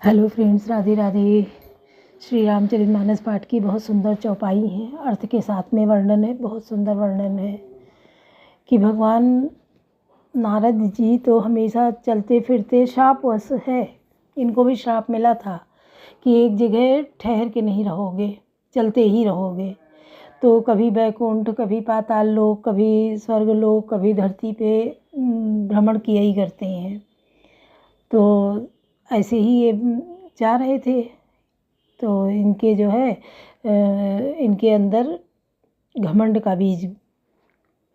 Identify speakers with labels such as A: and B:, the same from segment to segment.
A: Hello friends, Radhe Radhe. Shri Ramcharitmanas पाठ की बहुत सुंदर चौपाई है। अर्थ के साथ में वर्णन है, बहुत सुंदर वर्णन है कि भगवान नारद जी तो हमेशा चलते फिरते श्रापवश है। इनको भी श्राप मिला था कि एक जगह ठहर के नहीं रहोगे, चलते ही रहोगे। तो कभी वैकुंठ, कभी पाताल लोक, कभी स्वर्ग लोक, कभी धरती पे भ्रमण किया ही करते हैं। तो ऐसे ही ये जा रहे थे तो इनके जो है इनके अंदर घमंड का बीज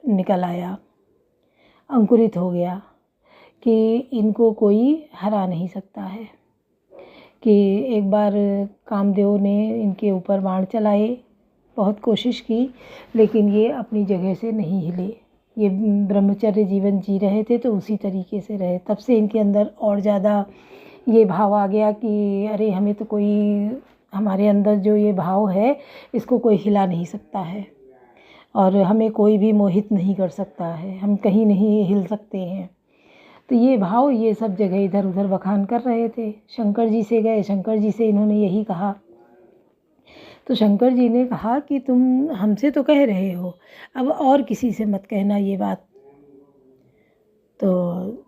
A: निकल आया, अंकुरित हो गया कि इनको कोई हरा नहीं सकता है। कि एक बार कामदेव ने इनके ऊपर बाण चलाए, बहुत कोशिश की, लेकिन ये अपनी जगह से नहीं हिले। ये ब्रह्मचर्य जीवन जी रहे थे तो उसी तरीके से रहे। तब से इनके अंदर और ज़्यादा ये भाव आ गया कि अरे हमें तो कोई, हमारे अंदर जो ये भाव है इसको कोई हिला नहीं सकता है और हमें कोई भी मोहित नहीं कर सकता है, हम कहीं नहीं हिल सकते हैं। तो ये भाव ये सब जगह इधर उधर बखान कर रहे थे। शंकर जी से गए, शंकर जी से इन्होंने यही कहा। तो शंकर जी ने कहा कि तुम हमसे तो कह रहे हो, अब और किसी से मत कहना ये बात। तो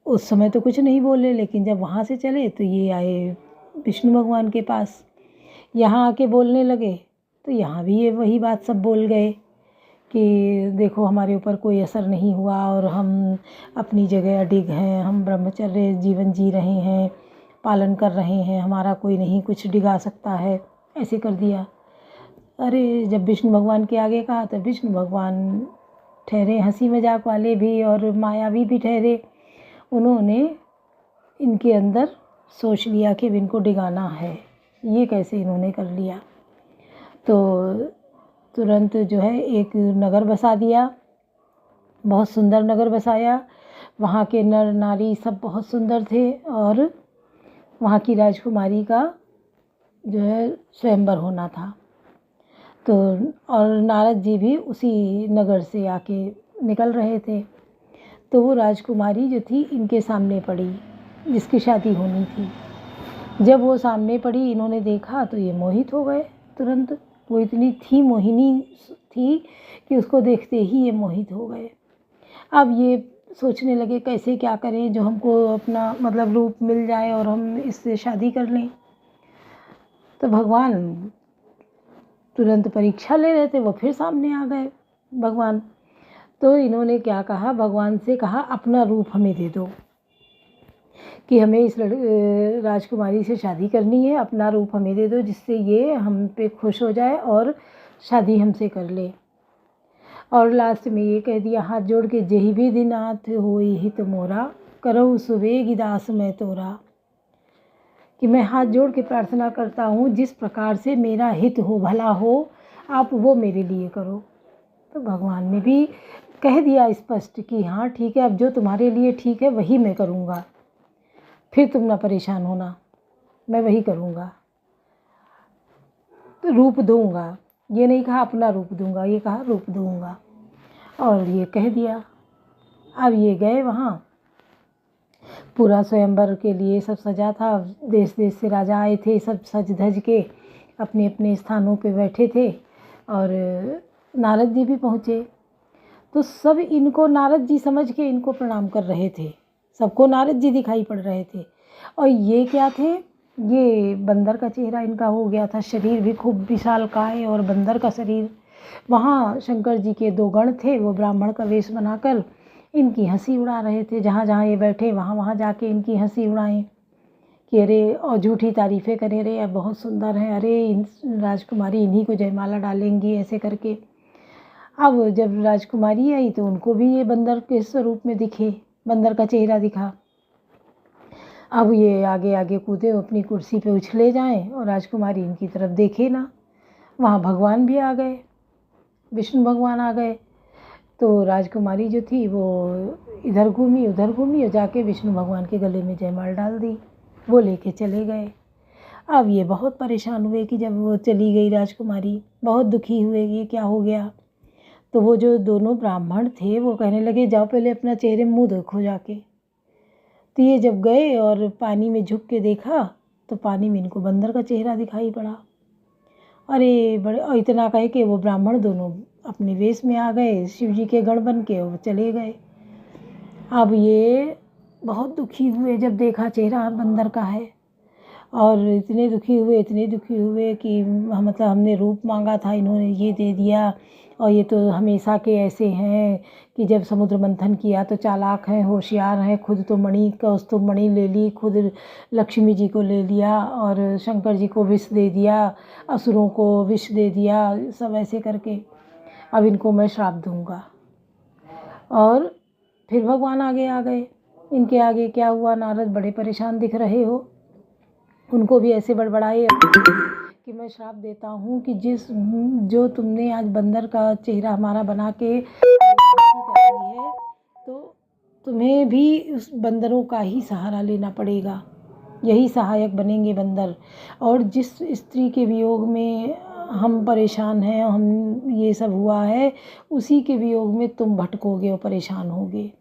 A: उस समय तो कुछ नहीं बोले, लेकिन जब वहाँ से चले तो ये आए विष्णु भगवान के पास। यहाँ आके बोलने लगे तो यहाँ भी ये वही बात सब बोल गए कि देखो हमारे ऊपर कोई असर नहीं हुआ और हम अपनी जगह अडिग हैं, हम ब्रह्मचर्य जीवन जी रहे हैं, पालन कर रहे हैं, हमारा कोई नहीं कुछ डिगा सकता है। ऐसे कर दिया। अरे जब विष्णु भगवान के आगे कहा तो विष्णु भगवान ठहरे हंसी मजाक वाले भी और मायावी भी ठहरे। उन्होंने इनके अंदर सोच लिया कि इनको डिगाना है। ये कैसे इन्होंने कर लिया। तो तुरंत जो है एक नगर बसा दिया, बहुत सुंदर नगर बसाया। वहाँ के नर नारी सब बहुत सुंदर थे और वहाँ की राजकुमारी का जो है स्वयंवर होना था। तो और नारद जी भी उसी नगर से आके निकल रहे थे। तो वो राजकुमारी जो थी इनके सामने पड़ी, जिसकी शादी होनी थी। जब वो सामने पड़ी, इन्होंने देखा तो ये मोहित हो गए तुरंत। वो इतनी थी मोहिनी थी कि उसको देखते ही ये मोहित हो गए। अब ये सोचने लगे कैसे क्या करें जो हमको अपना मतलब रूप मिल जाए और हम इससे शादी कर लें। तो भगवान तुरंत परीक्षा ले रहे थे, वो फिर सामने आ गए भगवान। तो इन्होंने क्या कहा, भगवान से कहा अपना रूप हमें दे दो कि हमें इस राजकुमारी से शादी करनी है, अपना रूप हमें दे दो जिससे ये हम पे खुश हो जाए और शादी हमसे कर ले। और लास्ट में ये कह दिया हाथ जोड़ के, जेहि भी दिन आत होई हित मोरा, करहु सुबेग दास मैं तोरा। कि मैं हाथ जोड़ के प्रार्थना करता हूँ, जिस प्रकार से मेरा हित हो, भला हो, आप वो मेरे लिए करो। तो भगवान ने भी कह दिया स्पष्ट कि हाँ ठीक है, अब जो तुम्हारे लिए ठीक है वही मैं करूँगा, फिर तुम ना परेशान होना, मैं वही करूँगा। तो रूप दूँगा, ये नहीं कहा अपना रूप दूँगा, ये कहा रूप दूँगा। और ये कह दिया। अब ये गए वहाँ, पूरा स्वयंवर के लिए सब सजा था, देश देश से राजा आए थे, सब सज धज के अपने अपने स्थानों पे बैठे थे। और नारद जी भी पहुँचे। तो सब इनको नारद जी समझ के इनको प्रणाम कर रहे थे। सबको नारद जी दिखाई पड़ रहे थे। और ये क्या थे, ये बंदर का चेहरा इनका हो गया था, शरीर भी खूब विशालकाय और बंदर का शरीर। वहाँ शंकर जी के दो गण थे, वो ब्राह्मण का वेश बनाकर इनकी हंसी उड़ा रहे थे। जहाँ जहाँ ये बैठे वहाँ वहाँ जाके इनकी हंसी उड़ाएं कि अरे, और झूठी तारीफ़ें करें, अरे बहुत सुंदर हैं, अरे इन राजकुमारी इन्हीं को जयमाला डालेंगी, ऐसे करके। अब जब राजकुमारी आई तो उनको भी ये बंदर के स्वरूप में दिखे, बंदर का चेहरा दिखा। अब ये आगे आगे कूदे, अपनी कुर्सी पे उछले जाएं और राजकुमारी इनकी तरफ देखे ना। वहाँ भगवान भी आ गए, विष्णु भगवान आ गए। तो राजकुमारी जो थी वो इधर घूमी उधर घूमी और जाके विष्णु भगवान के गले में जयमाल डाल दी, वो लेके चले गए। अब ये बहुत परेशान हुए कि जब वो चली गई राजकुमारी, बहुत दुखी हुए ये क्या हो गया। तो वो जो दोनों ब्राह्मण थे वो कहने लगे जाओ पहले अपना चेहरे मुँह देखो जाके। तो ये जब गए और पानी में झुक के देखा तो पानी में इनको बंदर का चेहरा दिखाई पड़ा। अरे बड़े, और इतना कहे कि वो ब्राह्मण दोनों अपने वेश में आ गए, शिव जी के गण बन के वो चले गए। अब ये बहुत दुखी हुए जब देखा चेहरा बंदर का है, और इतने दुखी हुए कि मतलब हमने रूप मांगा था, इन्होंने ये दे दिया, और ये तो हमेशा के ऐसे हैं कि जब समुद्र मंथन किया तो चालाक हैं, होशियार हैं, खुद तो मणि कौस्तुभ मणि ले ली, खुद लक्ष्मी जी को ले लिया और शंकर जी को विष दे दिया, असुरों को विष दे दिया, सब ऐसे करके अब इनको मैं श्राप दूंगा। और फिर भगवान आगे आ गए। इनके आगे क्या हुआ, नारद बड़े परेशान दिख रहे हो, उनको भी ऐसे बड़बड़ाए कि मैं श्राप देता हूँ कि जो तुमने आज बंदर का चेहरा हमारा बना के कर रही है, तो तुम्हें भी उस बंदरों का ही सहारा लेना पड़ेगा, यही सहायक बनेंगे बंदर। और जिस स्त्री के वियोग में हम परेशान हैं, हम ये सब हुआ है, उसी के वियोग में तुम भटकोगे और परेशान होगे।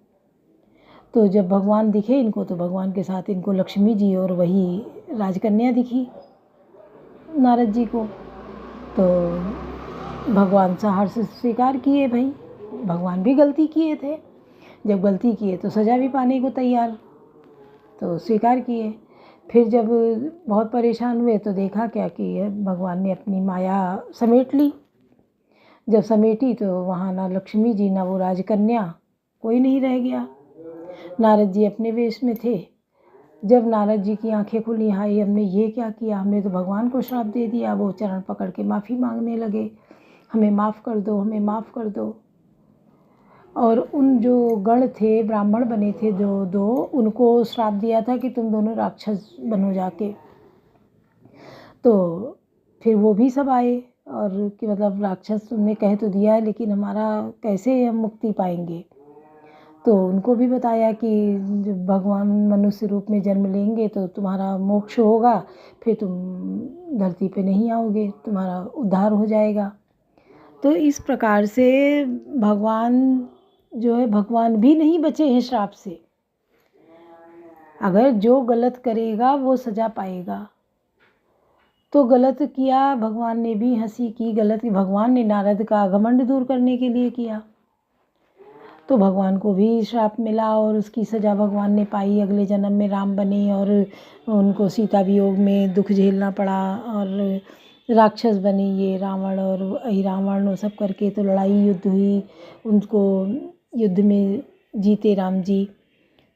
A: तो जब भगवान दिखे इनको, तो भगवान के साथ इनको लक्ष्मी जी और वही राजकन्या दिखी नारद जी को। तो भगवान सहर्ष स्वीकार किए, भाई भगवान भी गलती किए थे, जब गलती किए तो सज़ा भी पाने को तैयार, तो स्वीकार किए। फिर जब बहुत परेशान हुए तो देखा क्या कि भगवान ने अपनी माया समेट ली। जब समेटी तो वहाँ ना लक्ष्मी जी ना वो राजकन्या, कोई नहीं रह गया। नारद जी अपने वेश में थे। जब नारद जी की आंखें खुली, हाय हमने ये क्या किया, हमने तो भगवान को श्राप दे दिया, वो चरण पकड़ के माफ़ी मांगने लगे, हमें माफ़ कर दो, हमें माफ़ कर दो। और उन जो गण थे, ब्राह्मण बने थे जो दो, उनको श्राप दिया था कि तुम दोनों राक्षस बनो जाके। तो फिर वो भी सब आए और कि मतलब राक्षस तुमने कह तो दिया है, लेकिन हमारा कैसे हम मुक्ति पाएंगे। तो उनको भी बताया कि जब भगवान मनुष्य रूप में जन्म लेंगे तो तुम्हारा मोक्ष होगा, फिर तुम धरती पे नहीं आओगे, तुम्हारा उद्धार हो जाएगा। तो इस प्रकार से भगवान जो है, भगवान भी नहीं बचे हैं श्राप से। अगर जो गलत करेगा वो सज़ा पाएगा। तो गलत किया, भगवान ने भी हंसी की, गलत भगवान ने नारद का घमंड दूर करने के लिए किया, तो भगवान को भी श्राप मिला और उसकी सज़ा भगवान ने पाई। अगले जन्म में राम बने और उनको सीता वियोग में दुख झेलना पड़ा, और राक्षस बने ये रावण और रावण, वो सब करके तो लड़ाई युद्ध हुई, उनको युद्ध में जीते राम जी।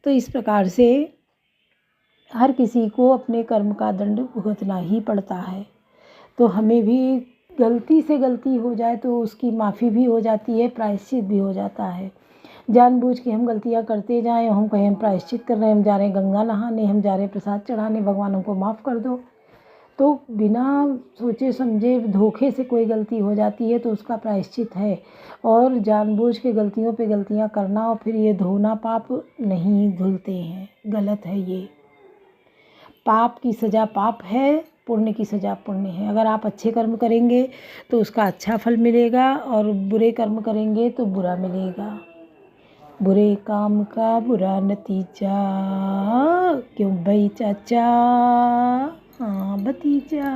A: तो इस प्रकार से हर किसी को अपने कर्म का दंड भुगतना ही पड़ता है। तो हमें भी गलती से गलती हो जाए तो उसकी माफ़ी भी हो जाती है, प्रायश्चित भी हो जाता है। जानबूझ के हम गलतियां करते जाएं, हम कहें हम प्रायश्चित कर रहे हैं, हम जा रहे हैं गंगा नहाने, हम जा रहे हैं प्रसाद चढ़ाने, भगवान हमको माफ़ कर दो, तो बिना सोचे समझे धोखे से कोई गलती हो जाती है तो उसका प्रायश्चित है। और जानबूझ के गलतियों पे गलतियां करना और फिर ये धोना पाप नहीं धुलते हैं, गलत है ये। पाप की सज़ा पाप है, पुण्य की सज़ा पुण्य है। अगर आप अच्छे कर्म करेंगे तो उसका अच्छा फल मिलेगा, और बुरे कर्म करेंगे तो बुरा मिलेगा। बुरे काम का बुरा नतीजा, क्यों भाई चाचा, हाँ भतीजा।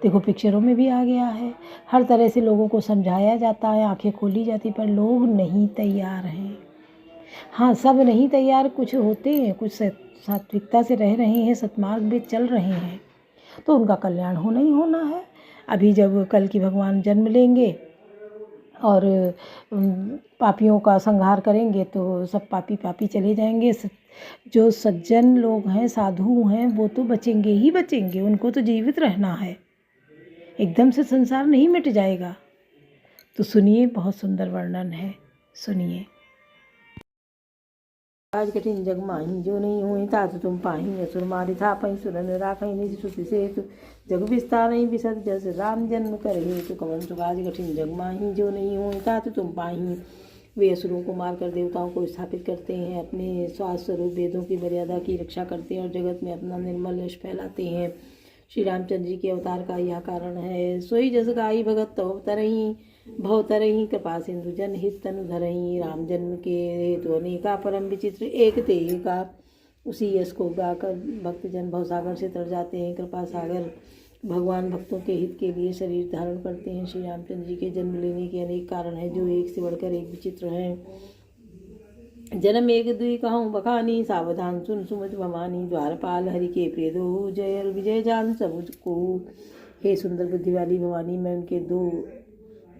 A: देखो पिक्चरों में भी आ गया है, हर तरह से लोगों को समझाया जाता है, आंखें खोली जाती, पर लोग नहीं तैयार हैं। हाँ, सब नहीं तैयार, कुछ होते हैं, कुछ सात्विकता से रह रहे हैं, सतमार्ग में चल रहे हैं, तो उनका कल्याण होना ही होना है। अभी जब कल की भगवान जन्म लेंगे और पापियों का संहार करेंगे तो सब पापी पापी चले जाएंगे। जो सज्जन लोग हैं, साधु हैं, वो तो बचेंगे ही बचेंगे, उनको तो जीवित रहना है, एकदम से संसार नहीं मिट जाएगा। तो सुनिए, बहुत सुंदर वर्णन है, सुनिए। आज कठिन जग माही, जो नहीं हुई तात तुम पाही, असुर मारि थापहि सुरन राखहि, निज श्रुति सेतु जग विस्तारहि, विशद जस राम जन्म करहि, तो कवन सुख आज कठिन जग माही, जो नहीं हुई तात तुम पाही। वे असुरों को मारकर देवताओं को स्थापित करते हैं, अपने स्वास्थ्य स्वरूप वेदों की मर्यादा की रक्षा करते हैं और जगत में अपना निर्मल यश फैलाते हैं। श्री रामचंद्र जी के अवतार का यह कारण है। सोई जस गाई भगत तव तरही, भव तरही कृपा सिंधु जन हित तनु धरही। राम जन्म के हेतु अनेका परम विचित्र एक ते एका, उसी यश को गाकर भक्तजन भवसागर से तर जाते हैं। कृपा सागर भगवान भक्तों के हित के लिए शरीर धारण करते हैं। श्री रामचंद्र जी के जन्म लेने के अनेक कारण हैं, जो एक से बढ़कर एक विचित्र हैं। जन्म एक दुई कहूँ बखानी, सावधान सुन सुमति भवानी। द्वारपाल हरि के प्रिय दो, जय और विजय जान सब को। हे सुंदर बुद्धि वाली भवानी, मैं उनके दो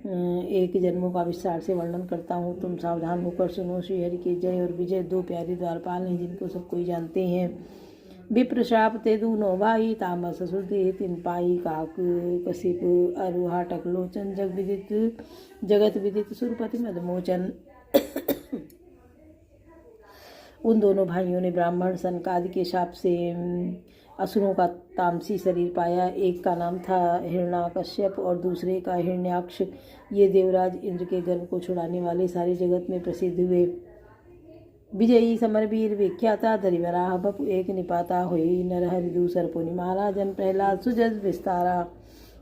A: एक जन्मों का विस्तार से वर्णन करता हूँ, तुम सावधान होकर सुनो। श्री हरि के जय और विजय दो प्यारे द्वारपाल हैं, जिनको सब कोई जानते हैं। विप्र श्राप ते दूनो भाई, तामस असुर दे तिन पाई। काक कसिप अरुहा टकलोचन, जगत विदित सुरपति मदमोचन। उन दोनों भाइयों ने ब्राह्मण सनकादि के शाप से असुरों का तामसी शरीर पाया। एक का नाम था हिरण्याकश्यप और दूसरे का हिरण्याक्ष। ये देवराज इंद्र के गर्भ को छुड़ाने वाले सारे जगत में प्रसिद्ध हुए। विजयी समरवीर विख्याता, धरिवराह बपु एक निपाता। हुई नरहरि दूसर पुनि महाराजन, प्रहलाद सुजस विस्तारा।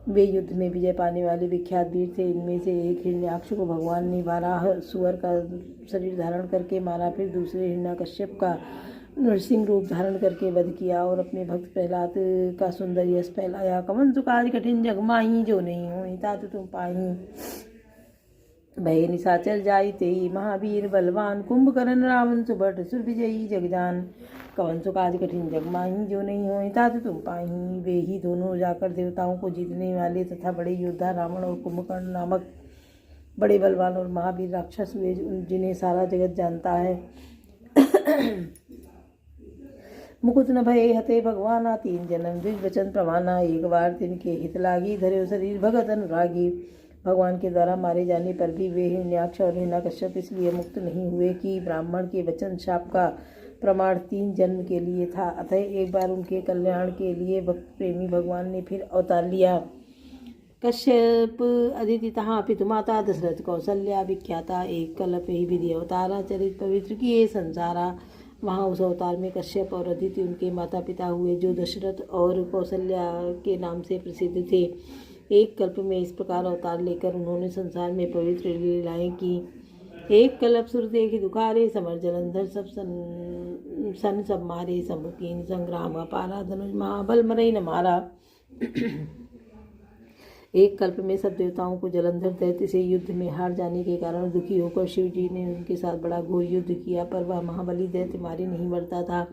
A: वे युद्ध में विजय पाने वाले विख्यात वीर थे। इनमें से एक हिरण्याक्ष को भगवान ने वाराह सुअर का शरीर धारण करके मारा। फिर दूसरे हिरण्याकश्यप का नरसिंह रूप धारण करके वध किया और अपने भक्त प्रहलाद का सुंदर यश फैलाया। कवन सुकाज कठिन जग माही, जो नहीं हुई तात तुम पाही। भय निशाचर जाई तेई, महावीर बलवान। कुंभकर्ण रावण सुभट सुर विजयी जगजान। कवन सुकाज कठिन जग माही, जो नहीं होई तात तुम पाही। वे ही दोनों जाकर देवताओं को जीतने वाले तथा बड़े योद्धा रावण और कुंभकर्ण नामक बड़े बलवान और महावीर राक्षस हुए, जिन्हें सारा जगत जानता है। मुकुट न भये हते भगवाना, तीन जन्म द्विज वचन प्रमाना। एक बार तिनके हित लागी, धरे शरीर भगत अनुरागी। भगवान के द्वारा मारे जाने पर भी वे हिरण्याक्ष और हिरण्याकश्यप इसलिए मुक्त नहीं हुए कि ब्राह्मण के वचन शाप का प्रमाण 3 जन्म के लिए था। अतः एक बार उनके कल्याण के लिए भक्त प्रेमी भगवान ने फिर अवतार लिया। कश्यप अदिति तहाँ पितुमाता, दशरथ कौशल्या विख्याता। एक कल्प ही विधि अवतारा, चरित पवित्र किए संसारा। वहाँ उस अवतार में कश्यप और अदिति उनके माता पिता हुए, जो दशरथ और कौशल्या के नाम से प्रसिद्ध थे। एक कल्प में इस प्रकार अवतार लेकर उन्होंने संसार में पवित्र लीलाएं की। एक कल्प सुर देखी दुखारे, समर जलंधर सब सन सब मारे। समुकीन संग्राम अपारा, धनुष महाबल मरई न मारा। एक कल्प में सब देवताओं को जलंधर दैत्य से युद्ध में हार जाने के कारण दुखी होकर शिव जी ने उनके साथ बड़ा घोर युद्ध किया, पर वह महाबली दैत्य मारे नहीं मरता था।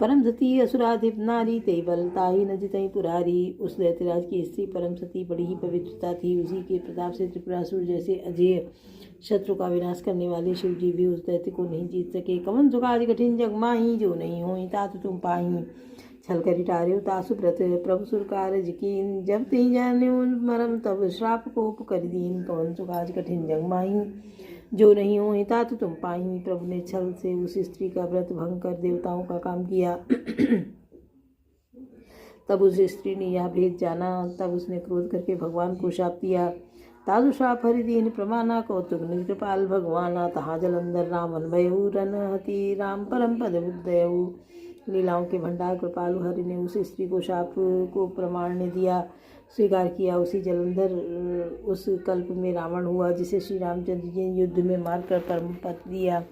A: परम सती असुराधिप नारी, ते बलताही न जितई पुरारी। उस दैत्यराज की स्त्री परम सती बड़ी ही पवित्रता थी। उसी के प्रताप से त्रिपुरासुर जैसे अजेय शत्रु का विनाश करने वाले शिव जी भी उस दैत्य को नहीं जीत सके। कवन सुकाज कठिन जग माही, जो नहीं होई तात तुम पाही। छल करी टार्यो तासु व्रत, प्रभु सुर कारज कीन। जब ते जाने मरम, तब श्राप कोप कर दीन। कवन सुकाज कठिन जग माही, जो नहीं होई तात तुम पाही। प्रभु ने छल से उस स्त्री का व्रत भंग कर देवताओं का काम किया। तब उस स्त्री ने यह भेद जाना। तब उसने क्रोध करके भगवान को शाप दिया। ताजु शाप हरिदीन प्रमाना, कौतुक निज कृपाल भगवाना। तहाँ जलंधर रावण भयऊ, रन हति राम परम पद उदयऊ। लीलाओं के भंडार कृपालु हरि ने उस स्त्री को शाप को प्रमाण ने दिया, स्वीकार किया। उसी जलंधर उस कल्प में रावण हुआ, जिसे श्री रामचंद्र जी ने युद्ध में मारकर परम पद दिया।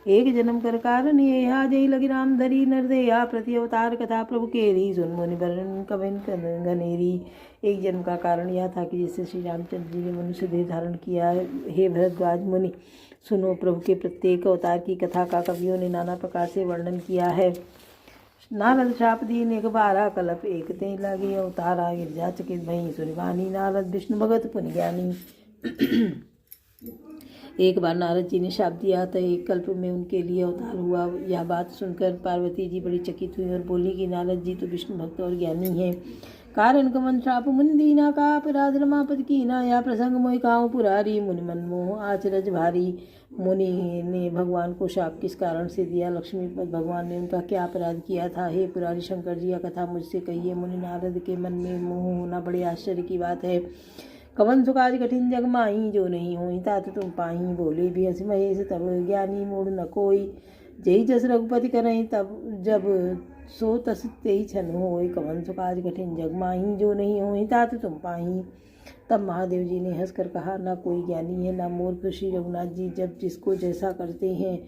A: एक जन्म कर कारण ये जय लगी राम धरी, नरदया प्रति अवतार कथा प्रभु केरी। सुन मुनि वरण कवन घनेरी। एक जन्म का कारण यह था कि जिससे श्री रामचंद्र जी ने मनुष्य देह धारण किया। हे भरद्वाज मुनि, सुनो, प्रभु के प्रत्येक अवतार की कथा का कवियों ने नाना प्रकार से वर्णन किया है। नारद शाप दीन एक बारा, कल्प एक ते लगे अवतारा। गिरजा चकित भई सुरवानी, नारद विष्णु भगत पुनि ज्ञानी। एक बार नारद जी ने शाप दिया तो एक कल्प में उनके लिए अवतार हुआ। यह बात सुनकर पार्वती जी बड़ी चकित हुई और बोली कि नारद जी तो विष्णु भक्त और ज्ञानी हैं। कारण कवन श्राप मुनि दीना, का अपराध रमापति कीना। या प्रसंग मोहि काहू पुरारी, मुनि मन मोह आचरज भारी। मुनि ने भगवान को शाप किस कारण से दिया? लक्ष्मीपद भगवान ने उनका क्या अपराध किया था? हे पुरारी शंकर जी, यह कथा मुझसे कहिए। मुनि नारद के मन में मोह होना बड़े आश्चर्य की बात है। कवन सुकाज कठिन जग माही, जो नहीं होई तात तुम पाही। बोले भी हंस महेश तब ज्ञानी मूढ़ न कोई। जय जस रघुपति करई, तब जब सो तस तेई छन होई। कवन सुकाज कठिन जग माही, जो नहीं होई तात तुम पाही। तब महादेव जी ने हंसकर कहा, ना कोई ज्ञानी है ना मूर्ख। श्री रघुनाथ जी जब जिसको जैसा करते हैं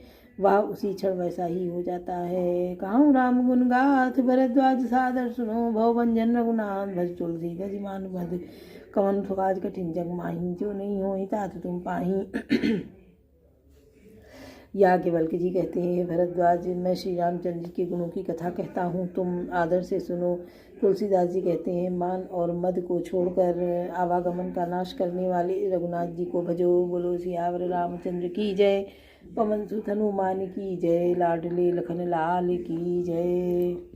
A: वह उसी क्षण वैसा ही हो जाता है। कहूँ राम गुण गाथ भरद्वाज सादर सुनो, भव भंजन रघुनाथ भज तुलसीदास मान मद, कवन सुकाज कठिन जग माही, जो नहीं होई तात तुम पाही। याज्ञवल्क्य जी कहते हैं, भरद्वाज मैं श्री रामचंद्र जी के गुणों की कथा कहता हूँ, तुम आदर से सुनो। तुलसीदास जी कहते हैं, मान और मद को छोड़कर आवागमन का नाश करने वाले रघुनाथ जी को भजो। बोलो सियावर रामचंद्र की जय, पवन सुत हनुमान की जय, लाडले लखन लाल की जय।